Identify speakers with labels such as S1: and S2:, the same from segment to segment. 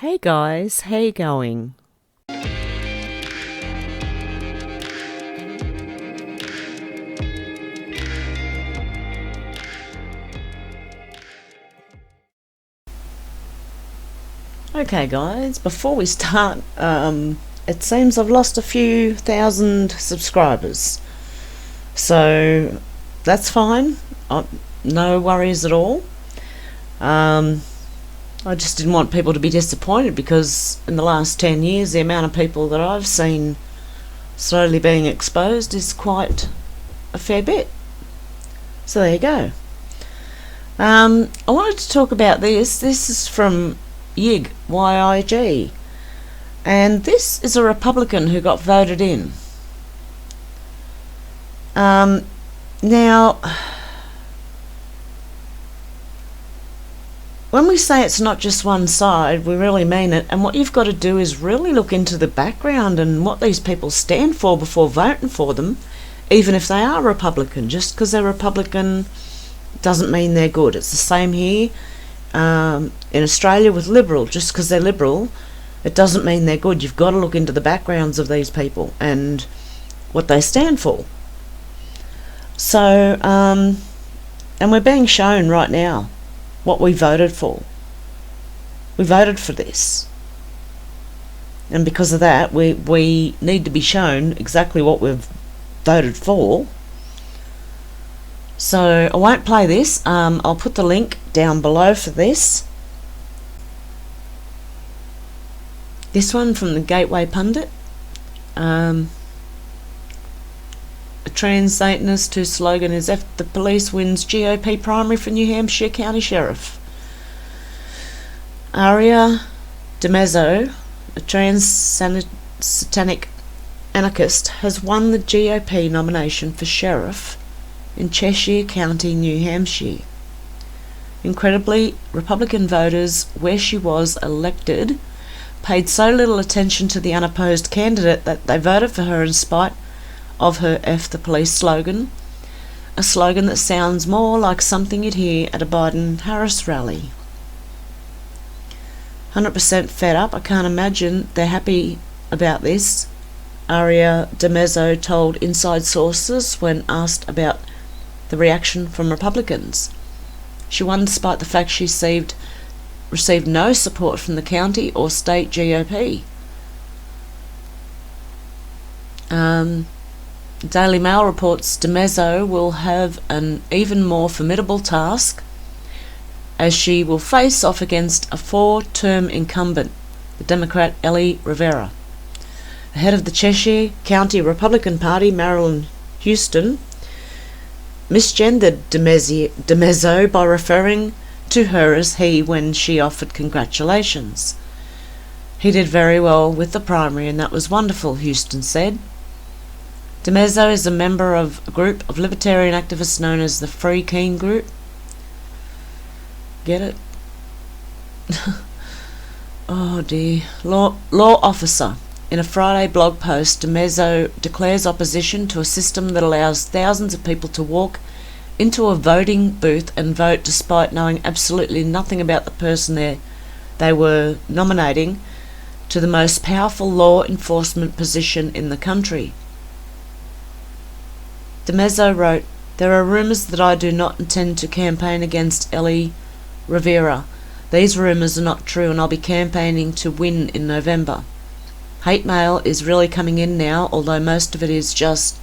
S1: Hey guys, how you going? Okay guys, before we start, it seems I've lost a few thousand subscribers. So that's fine. No worries at all. I just didn't want people to be disappointed because in the last 10 years the amount of people that I've seen slowly being exposed is quite a fair bit. So there you go. I wanted to talk about this. This is from YIG, Y-I-G. And this is a Republican who got voted in. Now, when we say it's not just one side, we really mean it. And what you've got to do is really look into the background and what these people stand for before voting for them, even if they are Republican. Just because they're Republican doesn't mean they're good. It's the same here in Australia with Liberal. Just because they're Liberal, it doesn't mean they're good. You've got to look into the backgrounds of these people and what they stand for. So, and we're being shown right now what we voted for. We voted for this. And because of that, we need to be shown exactly what we've voted for. So I won't play this. I'll put the link down below for this. This one from the Gateway Pundit. A trans Satanist whose slogan is "F the police wins GOP primary for New Hampshire County Sheriff." Aria DeMezzo, a trans satanic anarchist, has won the GOP nomination for sheriff in Cheshire County, New Hampshire. Incredibly, Republican voters, where she was elected, paid so little attention to the unopposed candidate that they voted for her in spite of her "F the police" slogan, a slogan that sounds more like something you'd hear at a Biden-Harris rally. 100% fed up. I can't imagine they're happy about this, Aria DeMezzo told Inside Sources when asked about the reaction from Republicans. She won despite the fact she received no support from the county or state GOP. Daily Mail reports DeMezzo will have an even more formidable task as she will face off against a 4-term incumbent, the Democrat Ellie Rivera. The head of the Cheshire County Republican Party, Marilyn Houston, misgendered DeMezzo by referring to her as he when she offered congratulations. "He did very well with the primary and that was wonderful," Houston said. DeMezzo is a member of a group of libertarian activists known as the Free Keene Group. Get it? Oh dear. Law officer. In a Friday blog post, DeMezzo declares opposition to a system that allows thousands of people to walk into a voting booth and vote despite knowing absolutely nothing about the person they were nominating to the most powerful law enforcement position in the country. DeMezzo wrote, "There are rumours that I do not intend to campaign against Ellie Rivera. These rumours are not true and I'll be campaigning to win in November. Hate mail is really coming in now, although most of it is just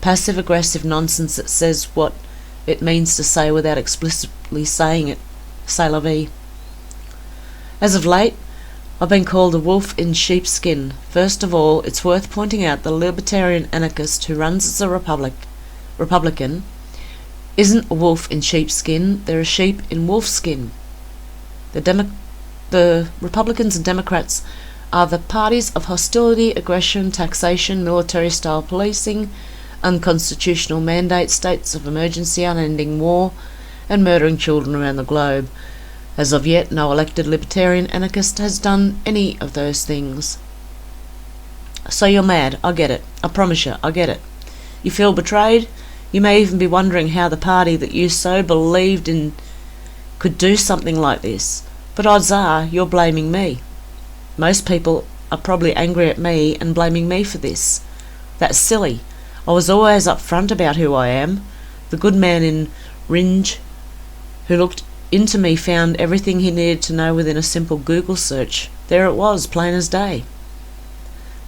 S1: passive-aggressive nonsense that says what it means to say without explicitly saying it. C'est la vie. As of late, I've been called a wolf in sheepskin. First of all, it's worth pointing out the libertarian anarchist who runs as a Republican isn't a wolf in sheepskin, they're a sheep in wolfskin. The Republicans and Democrats are the parties of hostility, aggression, taxation, military-style policing, unconstitutional mandates, states of emergency, unending war, and murdering children around the globe. As of yet, no elected libertarian anarchist has done any of those things." So you're mad. I get it. I promise you, I get it. You feel betrayed? You may even be wondering how the party that you so believed in could do something like this. But odds are you're blaming me. Most people are probably angry at me and blaming me for this. That's silly. I was always upfront about who I am. The good man in Ringe who looked into me found everything he needed to know within a simple Google search. There it was, plain as day.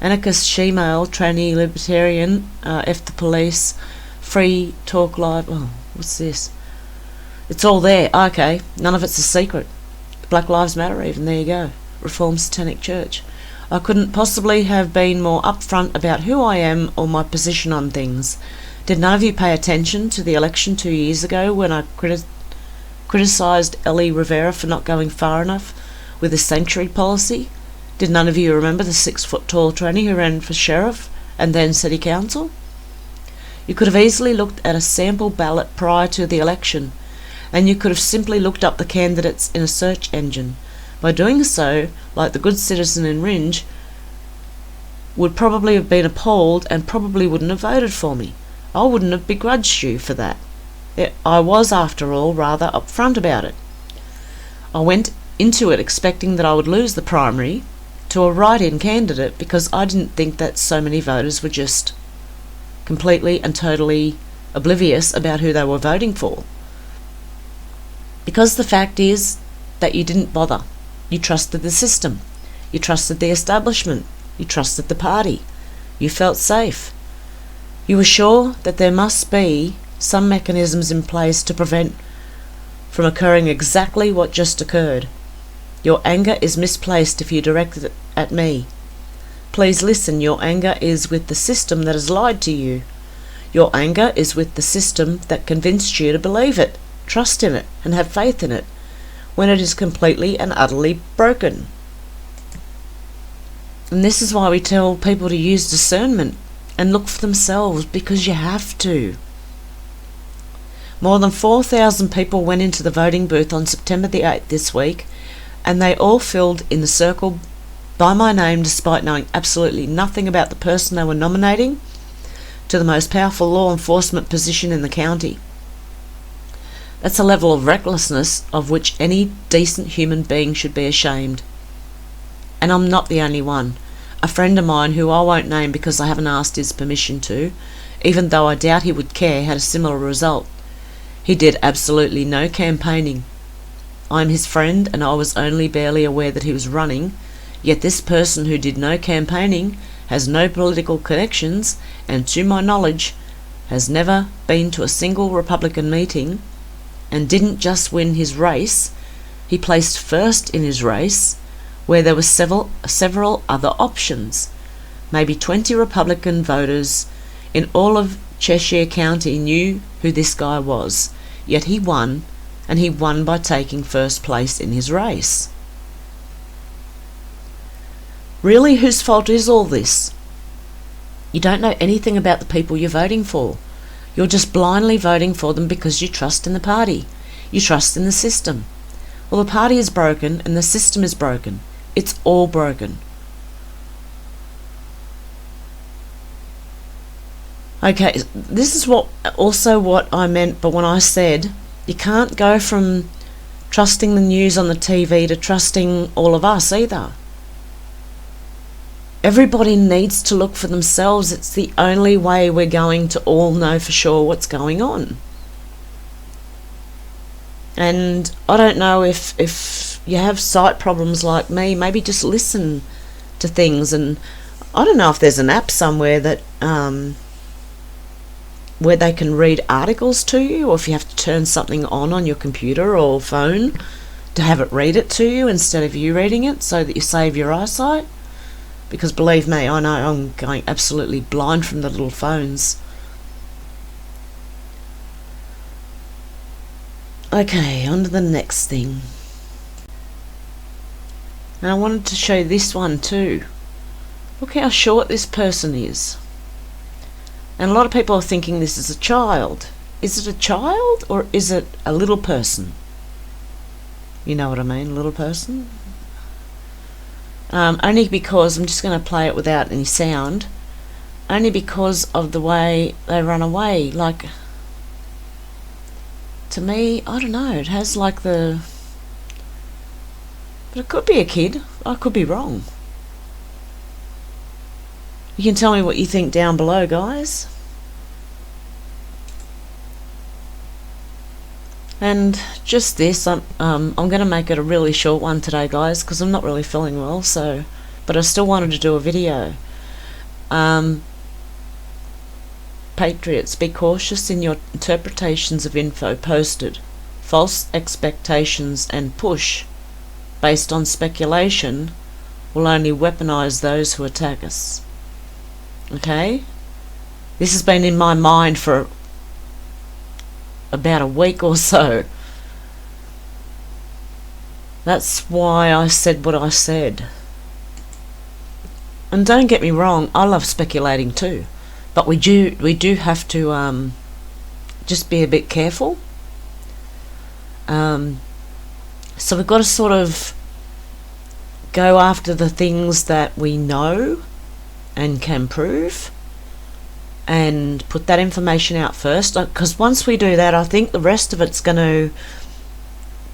S1: Anarchist, she-male, tranny, libertarian, F the police, free, talk live. Oh, what's this? It's all there. Okay, none of it's a secret. Black Lives Matter even, there you go. Reformed Satanic Church. I couldn't possibly have been more upfront about who I am or my position on things. Did none of you pay attention to the election 2 years ago when I criticised Ellie Rivera for not going far enough with the sanctuary policy? Did none of you remember the 6-foot-tall tranny who ran for sheriff and then city council? You could have easily looked at a sample ballot prior to the election, and you could have simply looked up the candidates in a search engine. By doing so, like the good citizen in Ringe, would probably have been appalled and probably wouldn't have voted for me. I wouldn't have begrudged you for that. I was, after all, rather upfront about it. I went into it expecting that I would lose the primary to a write-in candidate because I didn't think that so many voters were just completely and totally oblivious about who they were voting for. Because the fact is that you didn't bother. You trusted the system. You trusted the establishment. You trusted the party. You felt safe. You were sure that there must be some mechanisms in place to prevent from occurring exactly what just occurred. Your anger is misplaced if you direct it at me. Please listen, your anger is with the system that has lied to you. Your anger is with the system that convinced you to believe it, trust in it, and have faith in it, when it is completely and utterly broken. And this is why we tell people to use discernment and look for themselves, because you have to. More than 4,000 people went into the voting booth on September the 8th this week, and they all filled in the circle by my name despite knowing absolutely nothing about the person they were nominating to the most powerful law enforcement position in the county. That's a level of recklessness of which any decent human being should be ashamed. And I'm not the only one. A friend of mine, who I won't name because I haven't asked his permission to, even though I doubt he would care, had a similar result. He did absolutely no campaigning. I'm his friend and I was only barely aware that he was running, yet this person who did no campaigning, has no political connections, and to my knowledge has never been to a single Republican meeting, and didn't just win his race, he placed first in his race where there were several other options. Maybe 20 Republican voters in all of Cheshire County knew who this guy was, yet he won, and he won by taking first place in his race. Really, whose fault is all this? You don't know anything about the people you're voting for. You're just blindly voting for them because you trust in the party. You trust in the system. Well, the party is broken and the system is broken. It's all broken. Okay, this is what I meant, but when I said you can't go from trusting the news on the TV to trusting all of us either. Everybody needs to look for themselves. It's the only way we're going to all know for sure what's going on. And I don't know if you have sight problems like me, maybe just listen to things. And I don't know if there's an app somewhere that where they can read articles to you, or if you have to turn something on your computer or phone to have it read it to you instead of you reading it, so that you save your eyesight. Because believe me, I know I'm going absolutely blind from the little phones. Okay, on to the next thing. And I wanted to show this one too. Look how short this person is. And a lot of people are thinking this is a child. Is it a child or is it a little person? You know what I mean, little person? Only because, I'm just going to play it without any sound, only because of the way they run away. Like, to me, I don't know, it has like but it could be a kid, I could be wrong. You can tell me what you think down below, guys. And just this, I'm going to make it a really short one today, guys, because I'm not really feeling well, so, but I still wanted to do a video. Patriots, be cautious in your interpretations of info posted. False expectations and push based on speculation will only weaponize those who attack us. Okay? This has been in my mind for about a week or so. That's why I said what I said. And don't get me wrong, I love speculating too, but we do have to just be a bit careful. So we've got to sort of go after the things that we know and can prove, and put that information out first, because once we do that, I think the rest of it's going to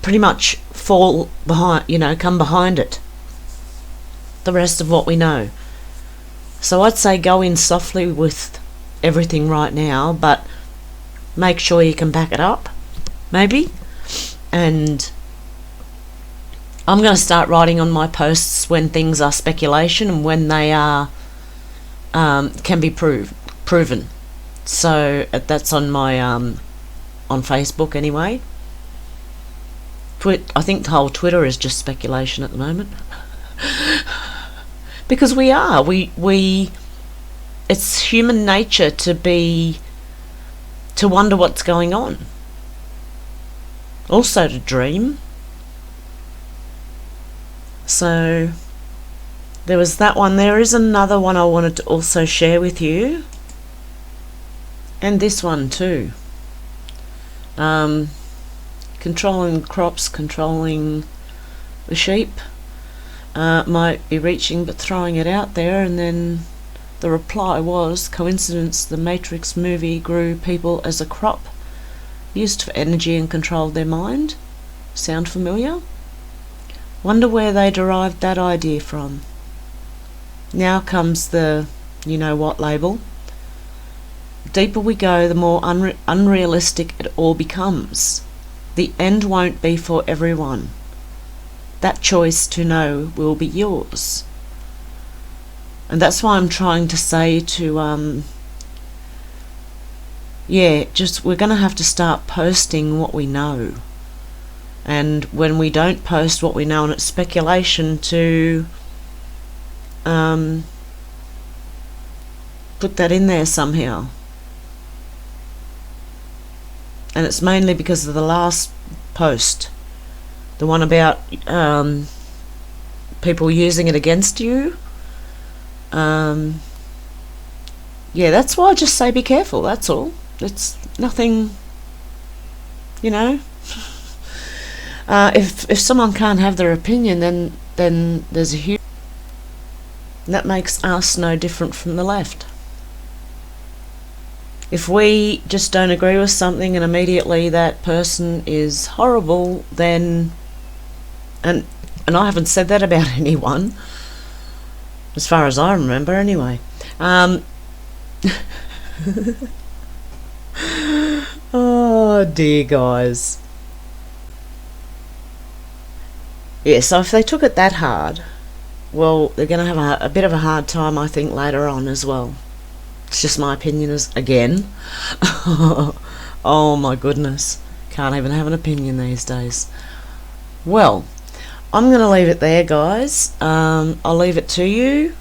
S1: pretty much fall behind, come behind it, the rest of what we know. So I'd say go in softly with everything right now, but make sure you can back it up, maybe. And I'm going to start writing on my posts when things are speculation and when they are can be proven. So that's on my on Facebook anyway. I think the whole Twitter is just speculation at the moment. Because we it's human nature to wonder what's going on. Also to dream. So there was that one. There is another one I wanted to also share with you, and this one too. Controlling crops, controlling the sheep, might be reaching, but throwing it out there. And then the reply was, coincidence, the Matrix movie grew people as a crop, used for energy and controlled their mind. Sound familiar? Wonder where they derived that idea from. Now comes the you-know-what label. The deeper we go, the more unrealistic it all becomes. The end won't be for everyone. That choice to know will be yours. And that's why I'm trying to say to, we're going to have to start posting what we know. And when we don't post what we know and it's speculation, to put that in there somehow. And it's mainly because of the last post, the one about people using it against you. That's why I just say be careful, that's all. It's nothing, if someone can't have their opinion, then there's a huge... That makes us no different from the left. If we just don't agree with something and immediately that person is horrible, then... And I haven't said that about anyone, as far as I remember anyway. Oh dear, guys. Yeah, so if they took it that hard, well, they're going to have a bit of a hard time, I think, later on as well. It's just my opinion again. Oh my goodness. Can't even have an opinion these days. Well, I'm going to leave it there, guys. I'll leave it to you,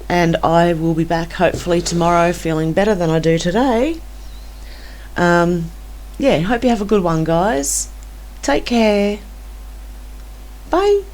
S1: and I will be back hopefully tomorrow feeling better than I do today. Hope you have a good one, guys. Take care. Bye.